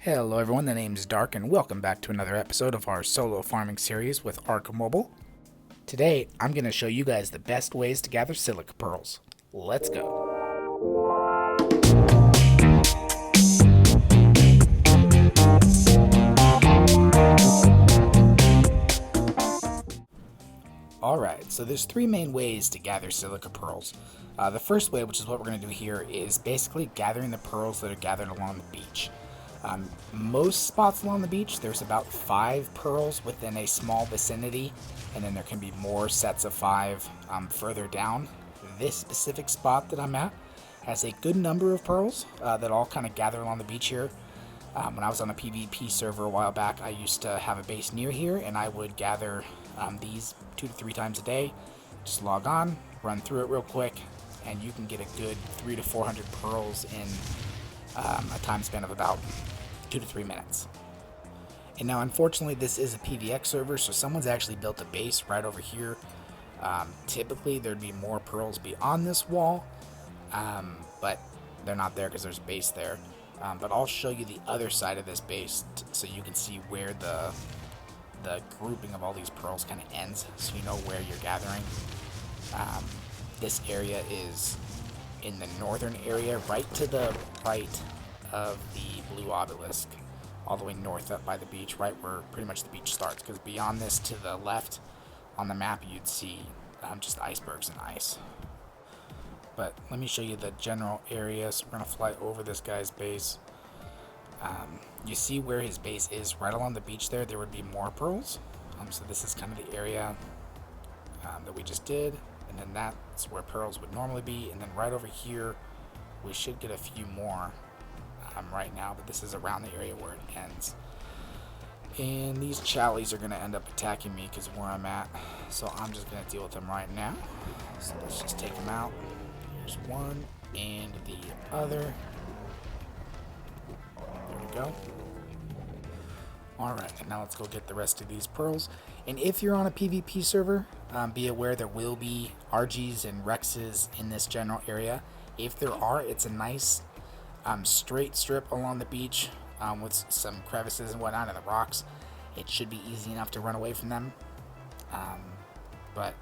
Hello everyone, the name's Dark and welcome back to another episode of our solo farming series with Ark Mobile. Today, I'm going to show you guys the best ways to gather Silica Pearls. Let's go. Alright, so there's three main ways to gather Silica Pearls. The first way, which is what we're going to do here, is basically gathering the pearls that are gathered along the beach. Most spots along the beach, there's about 5 pearls within a small vicinity, and then there can be more sets of 5 further down. This specific spot that I'm at has a good number of pearls that all kind of gather along the beach here. When I was on a PvP server a while back, I used to have a base near here, and I would gather these 2 to 3 times a day. Just log on, run through it real quick, and you can get a good 300 to 400 pearls in a time span of about 2 to 3 minutes. And now unfortunately this is a PvX server, so someone's actually built a base right over here. Typically there'd be more pearls beyond this wall, but they're not there because there's a base there. But I'll show you the other side of this base so you can see where the grouping of all these pearls kind of ends, so you know where you're gathering. This area is in the northern area, right to the right of the blue obelisk, all the way north up by the beach, right where pretty much the beach starts, because beyond this to the left on the map you'd see just icebergs and ice. But let me show you the general area. So we're going to fly over this guy's base. You see where his base is right along the beach there would be more pearls. So this is kind of the area that we just did, and then that's where pearls would normally be, and then right over here we should get a few more right now, but this is around the area where it ends. And these challies are going to end up attacking me because of where I'm at, so I'm just going to deal with them right now. So let's just take them out. Here's one and the other. There we go. Alright, and now let's go get the rest of these pearls. And if you're on a PvP server, be aware there will be RGs and Rexes in this general area. If there are, it's a nice straight strip along the beach with some crevices and whatnot in the rocks. It should be easy enough to run away from them. But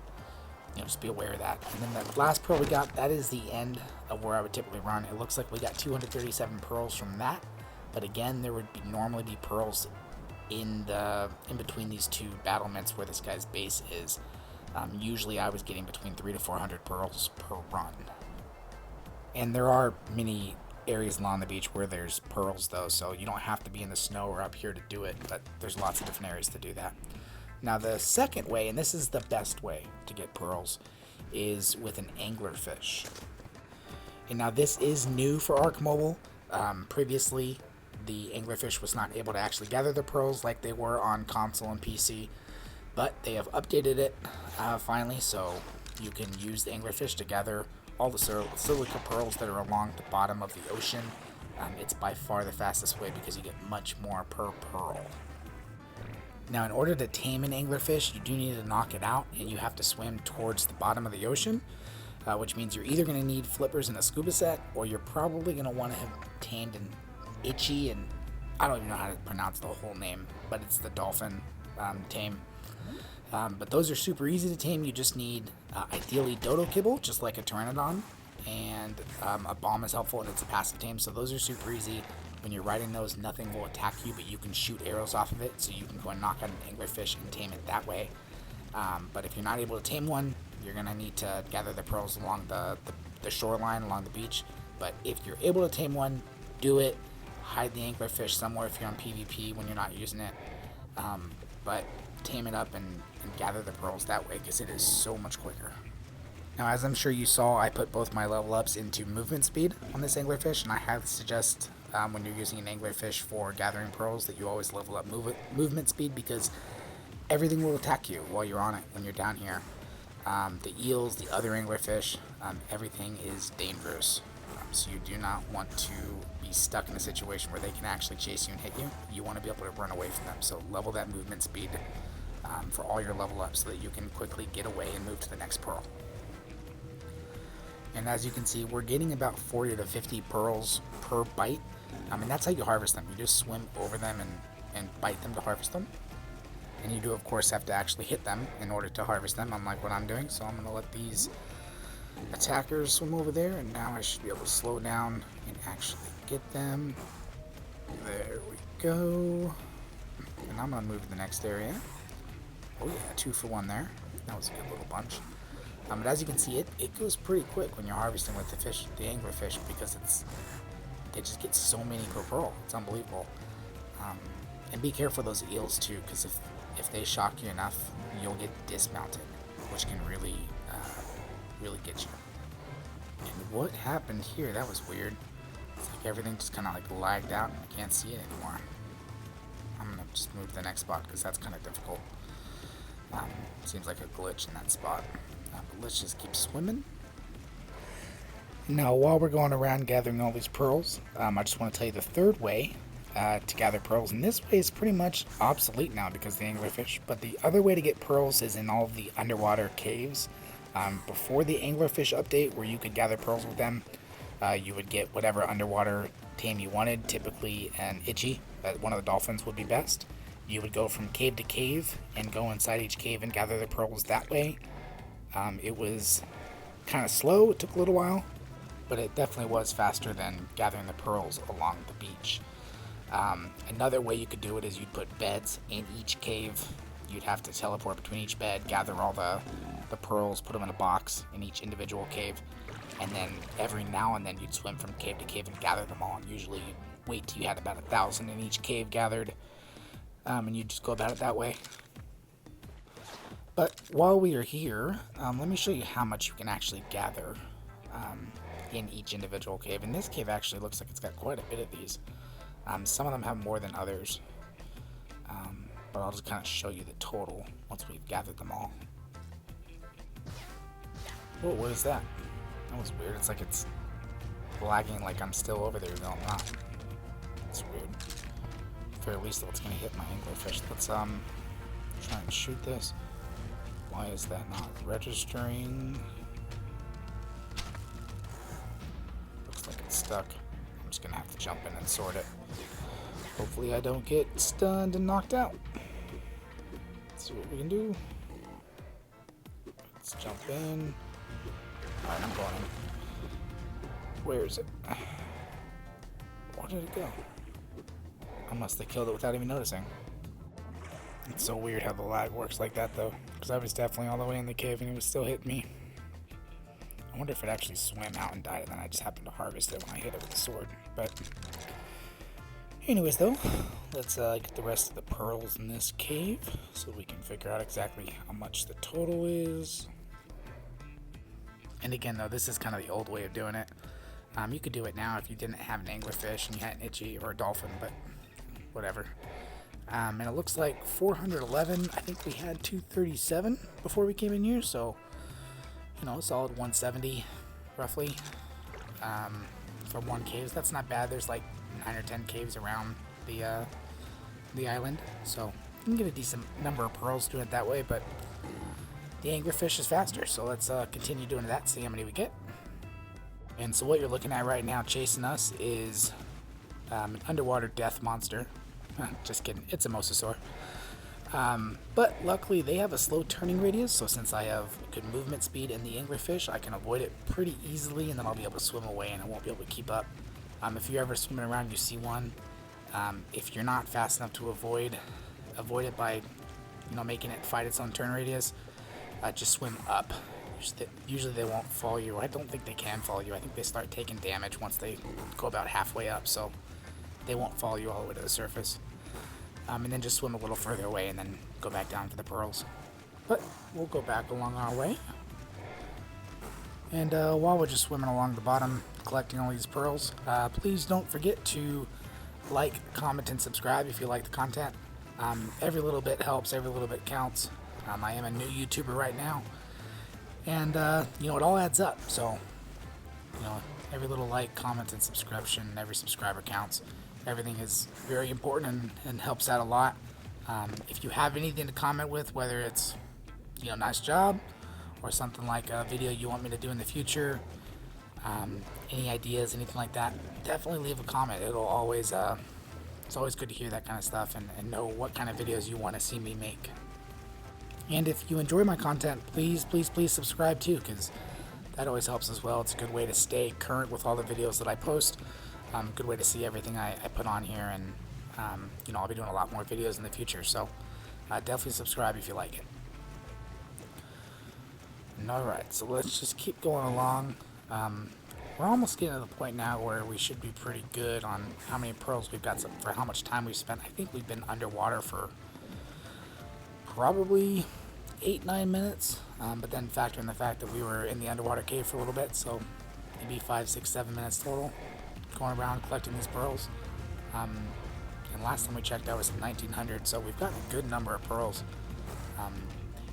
just be aware of that. And then the last pearl we got, that is the end of where I would typically run. It looks like we got 237 pearls from that. But again, there would normally be pearls in between these two battlements where this guy's base is. Usually I was getting between 300 to 400 pearls per run. And there are many areas along the beach where there's pearls though, so you don't have to be in the snow or up here to do it, but there's lots of different areas to do that. Now the second way, and this is the best way to get pearls, is with an anglerfish. And now this is new for Ark Mobile. Previously the anglerfish was not able to actually gather the pearls like they were on console and PC, but they have updated it finally, so you can use the anglerfish to gather all the silica pearls that are along the bottom of the ocean. It's by far the fastest way because you get much more per pearl. Now in order to tame an anglerfish, you do need to knock it out, and you have to swim towards the bottom of the ocean, which means you're either going to need flippers and a scuba set, or you're probably going to want to have tamed an itchy, and I don't even know how to pronounce the whole name, but it's the dolphin tame. But those are super easy to tame. You just need ideally dodo kibble, just like a pteranodon, and a bomb is helpful, and it's a passive tame, so those are super easy. When you're riding those, nothing will attack you, but you can shoot arrows off of it, so you can go and knock out an anglerfish and tame it that way. But if you're not able to tame one, you're going to need to gather the pearls along the shoreline, along the beach. But if you're able to tame one, do it. Hide the anglerfish somewhere if you're on PvP when you're not using it. But tame it up and gather the pearls that way, because it is so much quicker. Now, as I'm sure you saw, I put both my level ups into movement speed on this anglerfish, and I highly suggest when you're using an anglerfish for gathering pearls that you always level up movement speed, because everything will attack you while you're on it when you're down here. The eels, the other anglerfish, everything is dangerous. So you do not want to be stuck in a situation where they can actually chase you and hit you. You want to be able to run away from them, so level that movement speed for all your level ups so that you can quickly get away and move to the next pearl. And as you can see, we're getting about 40 to 50 pearls per bite, And that's how you harvest them. You just swim over them and bite them to harvest them. And you do, of course, have to actually hit them in order to harvest them, unlike what I'm doing. So I'm going to let these attackers swim over there, and now I should be able to slow down and actually get them. There we go. And I'm going to move to the next area. Oh yeah, 2 for 1 there. That was a good little bunch. But as you can see, it goes pretty quick when you're harvesting with the fish, the anglerfish, because they just get so many per pearl. It's unbelievable. And be careful of those eels too, because if they shock you enough, you'll get dismounted, which can really get you. And what happened here? That was weird. It's like everything just kind of like lagged out and I can't see it anymore. I'm gonna just move to the next spot because that's kind of difficult. Seems like a glitch in that spot. But let's just keep swimming. Now, while we're going around gathering all these pearls, I just want to tell you the third way to gather pearls. And this way is pretty much obsolete now because of the anglerfish. But the other way to get pearls is in all of the underwater caves. Before the anglerfish update, where you could gather pearls with them, you would get whatever underwater tame you wanted, typically an itchy. One of the dolphins would be best. You would go from cave to cave and go inside each cave and gather the pearls that way. It was kind of slow, it took a little while, but it definitely was faster than gathering the pearls along the beach. Another way you could do it is you'd put beds in each cave. You'd have to teleport between each bed, gather all the pearls, put them in a box in each individual cave, and then every now and then you'd swim from cave to cave and gather them all. And usually you'd wait till you had about 1,000 in each cave gathered, and you'd just go about it that way. But while we are here, let me show you how much you can actually gather in each individual cave. And this cave actually looks like it's got quite a bit of these. Some of them have more than others, but I'll just kind of show you the total once we've gathered them all. Whoa, what is that? That was weird. It's like it's lagging like I'm still over there, though I'm not. It's weird. At the very least, it's going to hit my anglerfish. Let's try and shoot this. Why is that not registering? Looks like it's stuck. I'm just going to have to jump in and sort it. Hopefully I don't get stunned and knocked out. Let's see what we can do. Let's jump in. Alright, I'm going in. Where is it? Where did it go? I must have killed it without even noticing. It's so weird how the lag works like that, though, because I was definitely all the way in the cave and it was still hitting me. I wonder if it actually swam out and died and then I just happened to harvest it when I hit it with the sword. But anyways, though, let's get the rest of the pearls in this cave so we can figure out exactly how much the total is. And again, though, this is kind of the old way of doing it. You could do it now if you didn't have an anglerfish and you had an itchy or a dolphin, but whatever. And it looks like 411. I think we had 237 before we came in here, so a solid 170 roughly from one cave. That's not bad. There's like 9 or 10 caves around the island, so you can get a decent number of pearls doing it that way. But the anglerfish is faster, so let's continue doing that. See how many we get. And so what you're looking at right now chasing us is an underwater death monster. Just kidding, it's a mosasaur. But luckily they have a slow turning radius, so since I have good movement speed in the anglerfish, I can avoid it pretty easily, and then I'll be able to swim away and I won't be able to keep up. If you're ever swimming around and you see one, if you're not fast enough to avoid it by making it fight its own turn radius, just swim up. Usually they won't follow you. I don't think they can follow you. I think they start taking damage once they go about halfway up, so they won't follow you all the way to the surface. And then just swim a little further away and then go back down for the pearls. But we'll go back along our way. And while we're just swimming along the bottom collecting all these pearls, please don't forget to like, comment, and subscribe if you like the content. Every little bit helps, every little bit counts. I am a new YouTuber right now, and it all adds up. So every little like, comment, and subscription, every subscriber counts. Everything is very important and helps out a lot. If you have anything to comment with, whether it's nice job or something like a video you want me to do in the future, any ideas, anything like that, definitely leave a comment. It'll always it's always good to hear that kind of stuff and know what kind of videos you want to see me make. And if you enjoy my content, please subscribe too, because that always helps as well. It's a good way to stay current with all the videos that I post. Good way to see everything I put on here, and I'll be doing a lot more videos in the future, so definitely subscribe if you like it. Alright, so let's just keep going along. We're almost getting to the point now where we should be pretty good on how many pearls we've got, for how much time we've spent. I think we've been underwater for probably 8-9 minutes, but then factor in the fact that we were in the underwater cave for a little bit, so maybe 5, 6, 7 minutes total going around collecting these pearls. And last time we checked out was 1900, so we've got a good number of pearls.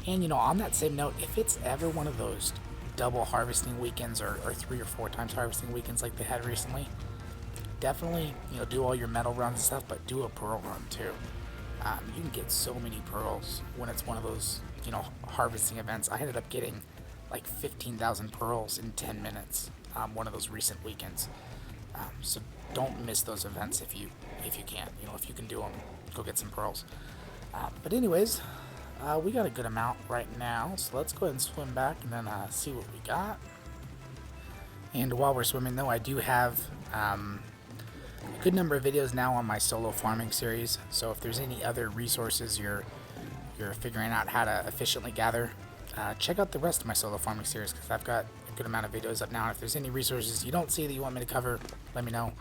And on that same note, if it's ever one of those double harvesting weekends or 3 or 4 times harvesting weekends like they had recently, definitely do all your metal runs and stuff, but do a pearl run too. You can get so many pearls when it's one of those harvesting events. I ended up getting like 15,000 pearls in 10 minutes one of those recent weekends. So don't miss those events if you can. If you can do them, go get some pearls. But anyways, we got a good amount right now, so let's go ahead and swim back and then see what we got. And while we're swimming though, I do have a good number of videos now on my solo farming series, so if there's any other resources you're figuring out how to efficiently gather, check out the rest of my solo farming series, because I've got a good amount of videos up now, and if there's any resources you don't see that you want me to cover, let me know.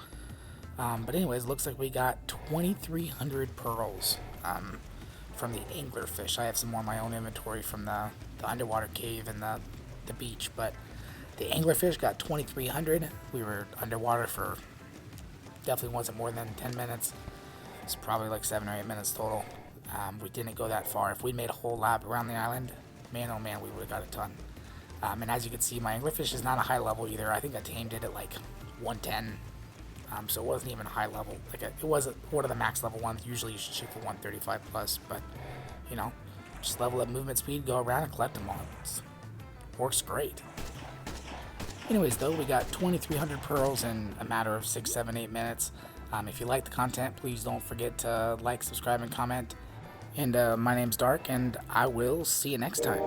But anyways, looks like we got 2,300 pearls from the anglerfish. I have some more in my own inventory from the underwater cave and the beach, but the anglerfish got 2,300. We were underwater for definitely wasn't more than 10 minutes. It's probably like 7 or 8 minutes total. We didn't go that far. If we made a whole lap around the island, man oh man, we would have got a ton. And as you can see, my anglerfish is not a high level either. I think I tamed it at like 110. So it wasn't even high level. It wasn't one of the max level ones. Usually you should shoot for 135 plus, but just level up movement speed, go around and collect them all. Works great. Anyways though, we got 2,300 pearls in a matter of 6, 7, 8 minutes. If you like the content, please don't forget to like, subscribe, and comment. And my name's Dark, and I will see you next time.